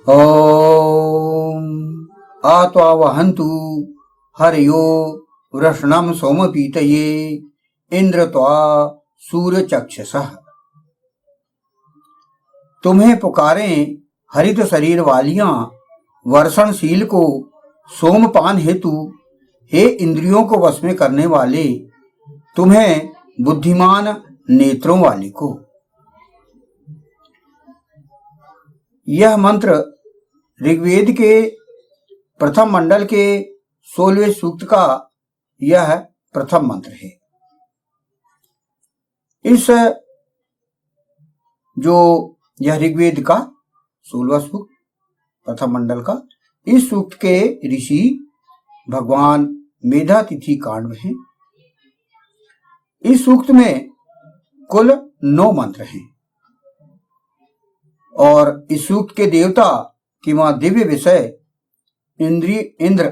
ॐ आत्वावहन्तु हरयो वृषणं सोमपीतये इंद्रत्वा सूर्यचक्षसः। तुम्हें पुकारें हरित शरीर वालियां वर्षणशील को सोमपान हेतु, हे इंद्रियों को वश में करने वाले, तुम्हें बुद्धिमान नेत्रों वाले को। यह मंत्र ऋग्वेद के प्रथम मंडल के 16वें सूक्त का यह प्रथम मंत्र है। इस जो यह ऋग्वेद का 16वां सूक्त प्रथम मंडल का, इस सूक्त के ऋषि भगवान मेधातिथि कांड हैं। इस सूक्त में कुल 9 मंत्र हैं और इस सूक्त के देवता कि वहां दिव्य विषय इंद्र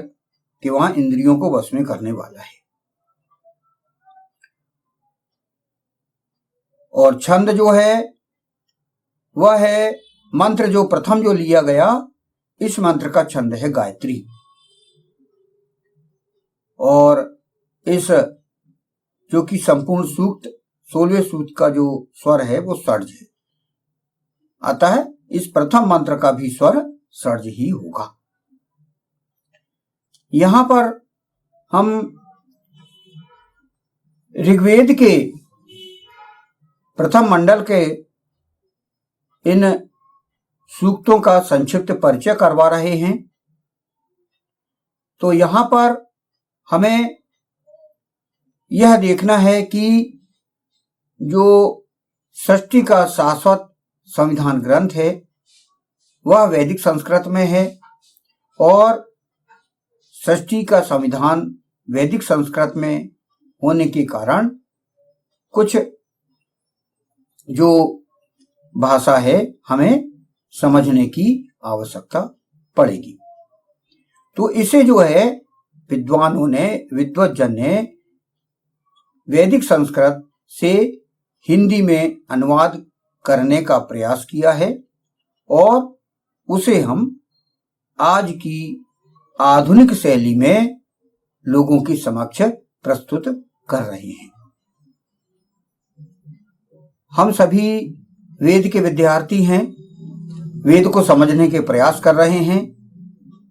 कि वहां इंद्रियों को वश में करने वाला है। और छंद जो है वह है मंत्र जो प्रथम जो लिया गया, इस मंत्र का छंद है गायत्री। और इस जो कि संपूर्ण सूक्त 16वें सूक्त का जो स्वर है वो षड्ज है, अतः इस प्रथम मंत्र का भी स्वर षड्ज ही होगा। यहां पर हम ऋग्वेद के प्रथम मंडल के इन सूक्तों का संक्षिप्त परिचय करवा रहे हैं। तो यहां पर हमें यह देखना है कि जो सृष्टि का शाश्वत संविधान ग्रंथ है वह वैदिक संस्कृत में है और सृष्टि का संविधान वैदिक संस्कृत में होने के कारण कुछ जो भाषा है हमें समझने की आवश्यकता पड़ेगी। तो इसे जो है विद्वानों ने, विद्वज्जन ने वैदिक संस्कृत से हिंदी में अनुवाद करने का प्रयास किया है और उसे हम आज की आधुनिक शैली में लोगों के समक्ष प्रस्तुत कर रहे हैं। हम सभी वेद के विद्यार्थी हैं, वेद को समझने के प्रयास कर रहे हैं।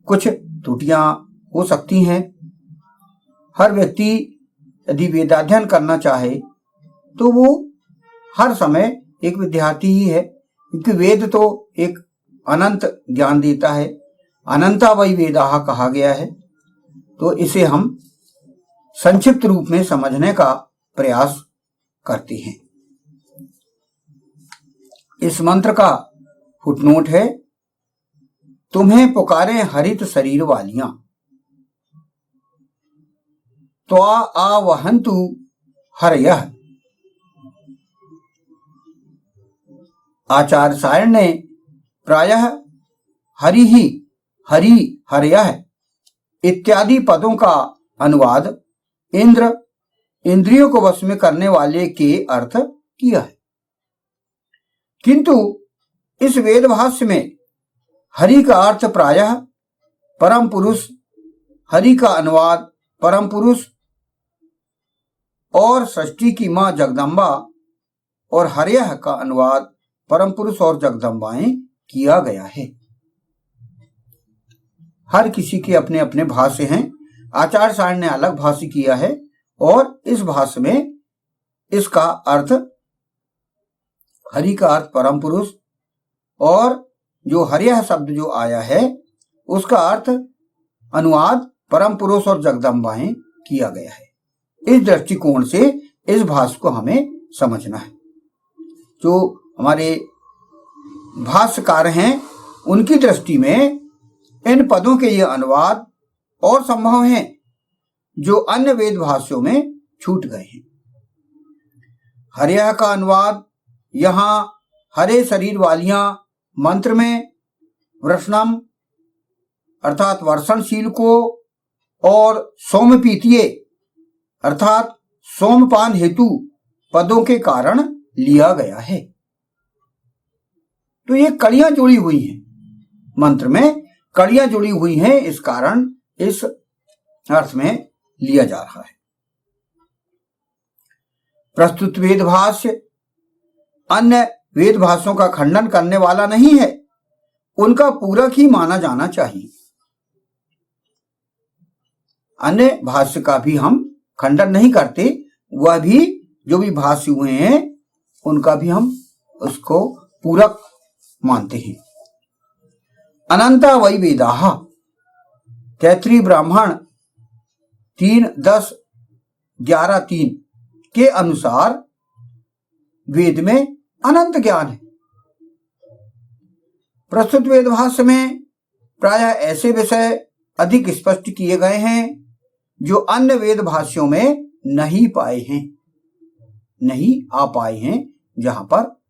कुछ त्रुटियां हो सकती हैं। हर व्यक्ति यदि वेदाध्ययन करना चाहे तो वो हर समय एक विद्यार्थी ही है, क्योंकि वेद तो एक अनंत ज्ञान देता है। अनंता वै वेदाः कहा गया है। तो इसे हम संक्षिप्त रूप में समझने का प्रयास करते हैं। इस मंत्र का फुटनोट है, तुम्हें पुकारे हरित शरीर वालियां त्वा आवहन्तु हरयः। आचार्य सायण ने प्रायः हरि हरयः इत्यादि पदों का अनुवाद इंद्रियों को वश में करने वाले के अर्थ किया है। किंतु इस वेद भाष्य में हरि का अर्थ प्रायः परम पुरुष, हरि का अनुवाद परम पुरुष और सृष्टि की मां जगदम्बा और हरयः का अनुवाद परम पुरुष और जगदम्बाएं किया गया है। हर किसी के अपने अपने भाष्य हैं। आचार्य सायण ने अलग भाष्य किया है और इस भाष्य में इसका अर्थ, हरि का अर्थ परम पुरुष और जो हरयः शब्द जो आया है उसका अर्थ अनुवाद परम पुरुष और जगदम्बाएं किया गया है। इस दृष्टिकोण से इस भाष्य को हमें समझना है। जो हमारे भाष्यकार हैं उनकी दृष्टि में इन पदों के ये अनुवाद और संभव हैं जो अन्य वेद भाष्यों में छूट गए हैं। हरयः का अनुवाद यहां हरे शरीर वालियां मंत्र में वृषणम अर्थात वर्षणशील को और सोमपीतिये अर्थात सोमपान हेतु पदों के कारण लिया गया है। तो ये कड़ियां जुड़ी हुई हैं। मंत्र में कड़ियां जुड़ी हुई हैं, इस कारण इस अर्थ में लिया जा रहा है। प्रस्तुत वेद भाष्य अन्य वेद भाष्यों का खंडन करने वाला नहीं है, उनका पूरक ही माना जाना चाहिए। अन्य भाष्य का भी हम खंडन नहीं करते, वह भी जो भी भाष्य हुए हैं उनका भी हम उसको पूरक मानते हैं। अनंता वै वेदाः तैत्तिरीय ब्राह्मण 3:10-11:3 के अनुसार वेद में अनंत ज्ञान है। प्रस्तुत वेद भाष्य में प्रायः ऐसे विषय अधिक स्पष्ट किए गए हैं जो अन्य वेद भाष्यों में नहीं पाए हैं, नहीं आ पाए हैं, जहां पर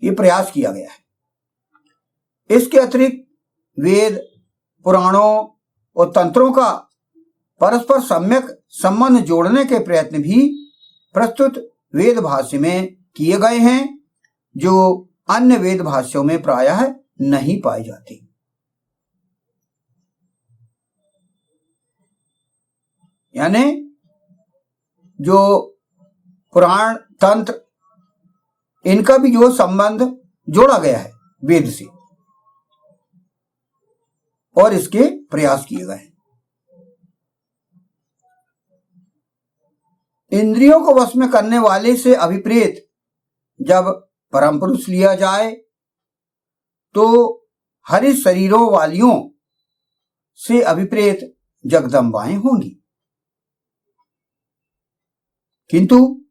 यह प्रयास किया गया है। इसके अतिरिक्त वेद, पुराणों और तंत्रों का परस्पर सम्यक संबंध जोड़ने के प्रयत्न भी प्रस्तुत वेद भाष्य में किए गए हैं, जो अन्य वेद भाष्यों में प्रायः नहीं पाए जाते। यानी जो पुराण, तंत्र, इनका भी जो संबंध जोड़ा गया है वेद से और इसके प्रयास किए गए हैं। इंद्रियों को वश में करने वाले से अभिप्रेत जब परम पुरुष लिया जाए तो हरित शरीरों वालियों से अभिप्रेत जगदम्बाएं होंगी, किंतु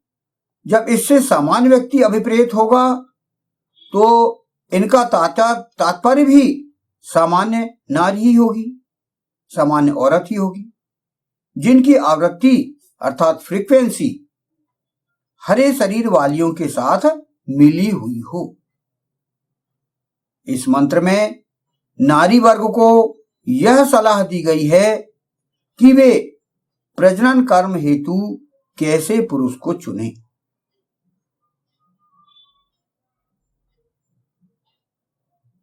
जब इससे सामान्य व्यक्ति अभिप्रेत होगा तो इनका तात्पर्य भी सामान्य नारी ही होगी, सामान्य औरत ही होगी, जिनकी आवृत्ति अर्थात फ्रीक्वेंसी हरे शरीर वालियों के साथ मिली हुई हो। इस मंत्र में नारी वर्ग को यह सलाह दी गई है कि वे प्रजनन कर्म हेतु कैसे पुरुष को चुने।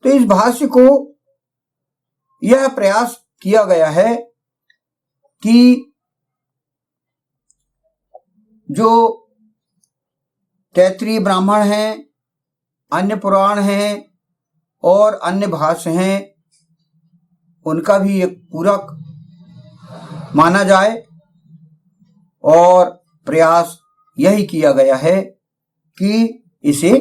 तो इस भाष्य को यह प्रयास किया गया है कि जो तैत्तिरीय ब्राह्मण हैं, अन्य पुराण हैं और अन्य भाष्य हैं, उनका भी एक पूरक माना जाए, और प्रयास यही किया गया है कि इसे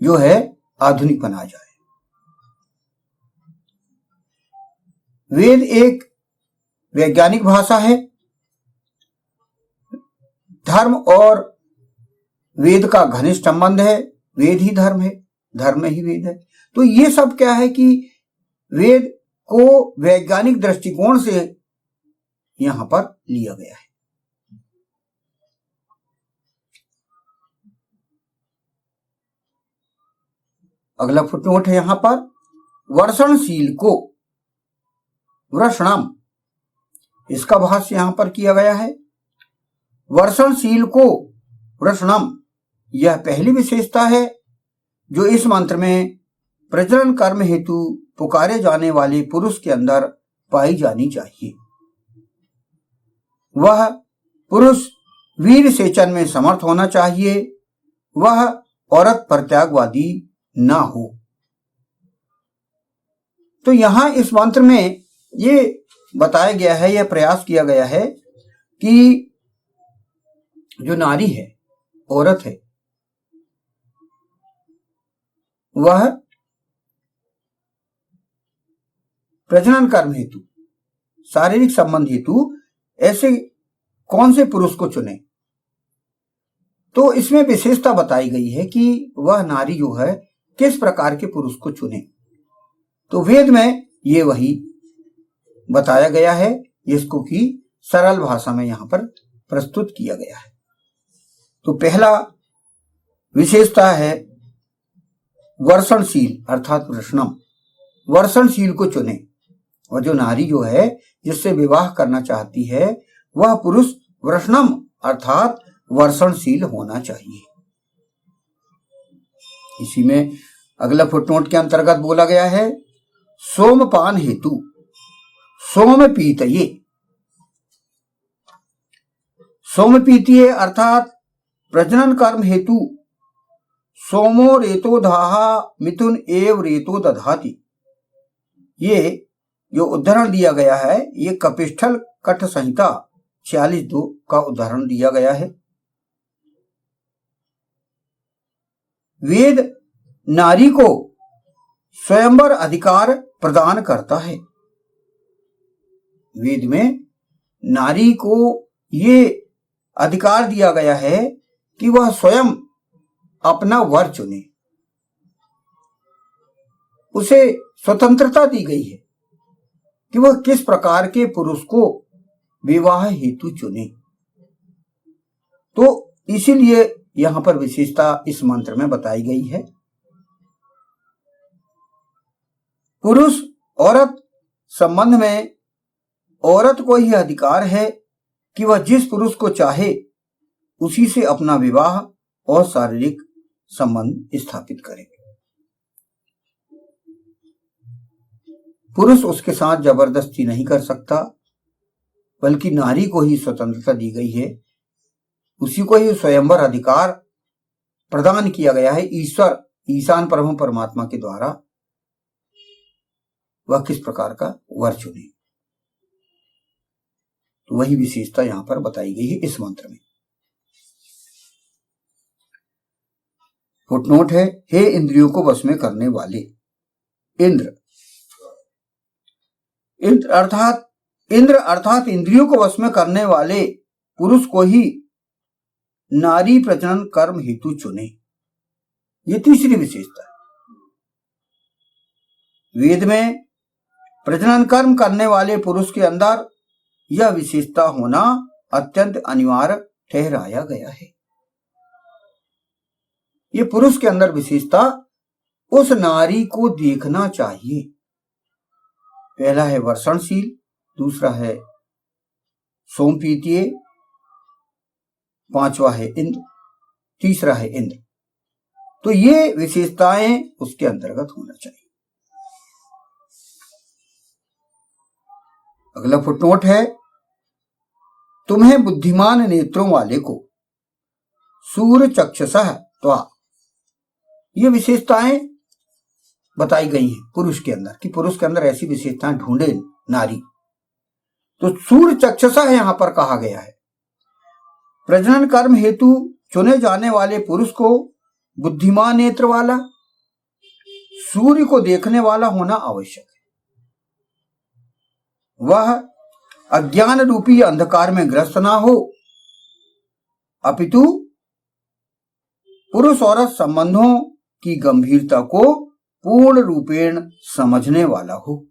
जो है आधुनिक बनाया जाए। वेद एक वैज्ञानिक भाषा है। धर्म और वेद का घनिष्ठ संबंध है। वेद ही धर्म है, धर्म ही वेद है। तो ये सब क्या है कि वेद को वैज्ञानिक दृष्टिकोण से यहां पर लिया गया है। अगला फुटनोट है यहां पर, वर्षणशील को वृषणम, इसका भाष्य यहां पर किया गया है। वर्षणशील को वृषणम, यह पहली विशेषता है जो इस मंत्र में प्रजनन कर्म हेतु पुकारे जाने वाले पुरुष के अंदर पाई जानी चाहिए। वह पुरुष वीर सेचन में समर्थ होना चाहिए, वह औरत परित्यागवादी ना हो। तो यहां इस मंत्र में ये बताया गया है, यह प्रयास किया गया है कि जो नारी है, औरत है, वह प्रजनन कर्म हेतु, शारीरिक संबंध हेतु ऐसे कौन से पुरुष को चुने। तो इसमें विशेषता बताई गई है कि वह नारी जो है किस प्रकार के पुरुष को चुने। तो वेद में ये वही बताया गया है, जिसको कि सरल भाषा में यहां पर प्रस्तुत किया गया है। तो पहला विशेषता है वर्षणशील अर्थात वृषणम, वर्षणशील को चुने। और जो नारी जो है जिससे विवाह करना चाहती है वह पुरुष वृषणम अर्थात वर्षणशील होना चाहिए। इसी में अगला फुटनोट के अंतर्गत बोला गया है सोमपान हेतु सोम पीतये। सोम पीतिये अर्थात प्रजनन कर्म हेतु सोमो रेतो धाहा मिथुन एव रेतो दधाति। ये जो उदाहरण दिया गया है ये कपिस्थल कठ संहिता 46(2) का उदाहरण दिया गया है। वेद नारी को स्वयंवर अधिकार प्रदान करता है। वेद में नारी को ये अधिकार दिया गया है कि वह स्वयं अपना वर चुने। उसे स्वतंत्रता दी गई है कि वह किस प्रकार के पुरुष को विवाह हेतु चुने। तो इसीलिए यहां पर विशेषता इस मंत्र में बताई गई है। पुरुष औरत संबंध में औरत को यह अधिकार है कि वह जिस पुरुष को चाहे उसी से अपना विवाह और शारीरिक संबंध स्थापित करे। पुरुष उसके साथ जबरदस्ती नहीं कर सकता, बल्कि नारी को ही स्वतंत्रता दी गई है, उसी को ही स्वयंवर अधिकार प्रदान किया गया है ईश्वर ईशान परम परमात्मा के द्वारा। वह किस प्रकार का वर चुने, तो वही विशेषता यहां पर बताई गई है इस मंत्र में। फुटनोट है हे इंद्रियों को वश में करने वाले। इंद्र अर्थात इंद्रियों को वश में करने वाले पुरुष को ही नारी प्रजनन कर्म हेतु चुने। ये तीसरी विशेषता है। वेद में प्रजनन कर्म करने वाले पुरुष के अंदर यह विशेषता होना अत्यंत अनिवार्य ठहराया गया है। ये पुरुष के अंदर विशेषता उस नारी को देखना चाहिए। पहला है वर्षणशील, दूसरा है सोमपीतीय, पांचवा है इंद्र, तीसरा है इंद्र। तो ये विशेषताएं उसके अंतर्गत होना चाहिए। अगला फुटनोट है तुम्हें बुद्धिमान नेत्रों वाले को सूर्य चक्षुषः त्वा। ये विशेषताएं बताई गई हैं पुरुष के अंदर कि पुरुष के अंदर ऐसी विशेषताएं ढूंढे नारी। तो सूर्य चक्षुषः यहां पर कहा गया है। प्रजनन कर्म हेतु चुने जाने वाले पुरुष को बुद्धिमान नेत्र वाला, सूर्य को देखने वाला होना आवश्यक है। वह अज्ञान रूपी अंधकार में ग्रस्त ना हो, अपितु पुरुष औरत संबंधों की गंभीरता को पूर्ण रूपेण समझने वाला हो।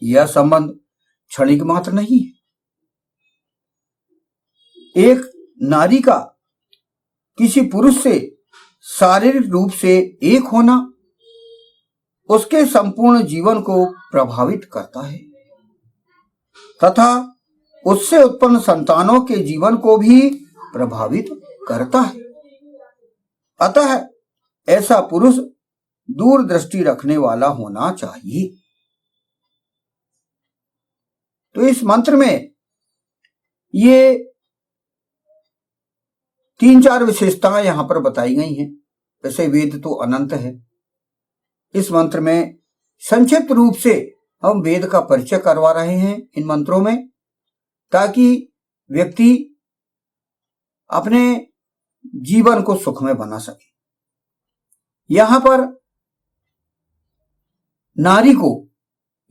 यह संबंध क्षणिक मात्र नहीं है। एक नारी का किसी पुरुष से शारीरिक रूप से एक होना उसके संपूर्ण जीवन को प्रभावित करता है तथा उससे उत्पन्न संतानों के जीवन को भी प्रभावित करता है। अतः ऐसा पुरुष दूरदृष्टि रखने वाला होना चाहिए। तो इस मंत्र में ये 3-4 विशेषताएं यहां पर बताई गई हैं। वैसे वेद तो अनंत है। इस मंत्र में संक्षिप्त रूप से हम वेद का परिचय करवा रहे हैं इन मंत्रों में, ताकि व्यक्ति अपने जीवन को सुखमय बना सके। यहां पर नारी को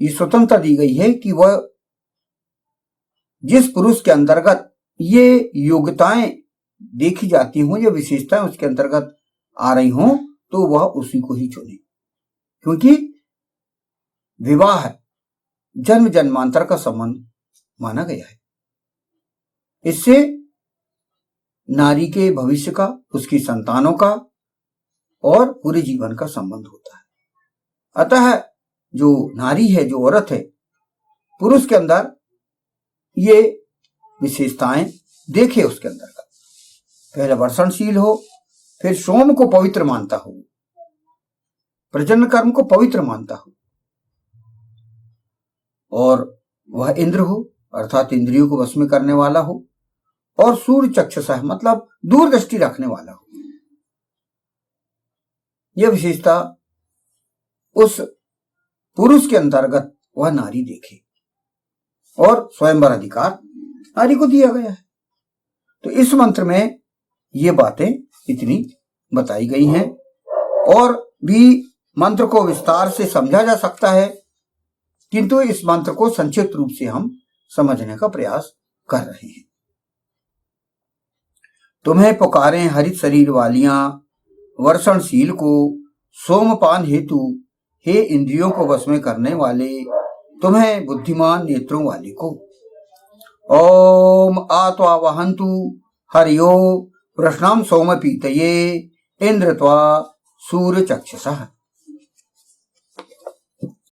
ये स्वतंत्रता दी गई है कि वह जिस पुरुष के अंतर्गत ये योग्यताएं देखी जाती हों, ये विशेषताएं उसके अंतर्गत आ रही हों, तो वह उसी को ही चुने। क्योंकि विवाह जन्म जन्मांतर का संबंध माना गया है। इससे नारी के भविष्य का, उसकी संतानों का और पूरे जीवन का संबंध होता है। अतः जो नारी है, जो औरत है, पुरुष के अंदर ये विशेषताएं देखे उसके अंदर का। पहले वर्षणशील हो, फिर सोम को पवित्र मानता हो, प्रजनन कर्म को पवित्र मानता हो, और वह इंद्र हो अर्थात इंद्रियों को वश में करने वाला हो, और सूर्य चक्षुषः मतलब दूरदृष्टि रखने वाला हो। यह विशेषता उस पुरुष के अंतर्गत वह नारी देखे, और स्वयंवर अधिकार नारी को दिया गया है। तो इस मंत्र में ये बातें इतनी बताई गई हैं, और भी मंत्र को विस्तार से समझा जा सकता है, किंतु इस मंत्र को संक्षिप्त रूप से हम समझने का प्रयास कर रहे हैं। तुम्हें पुकारें हरित शरीर वालियां वर्षणशील को, सोमपान हेतु हे इंद्रियों को वश में करने वाले, तुम्हें बुद्धिमान नेत्रों वाले को। ओम आत्वा वहंतु हरियो प्रश्नम सोम पीतये इंद्र त्वा सूर्य चक्षुषः।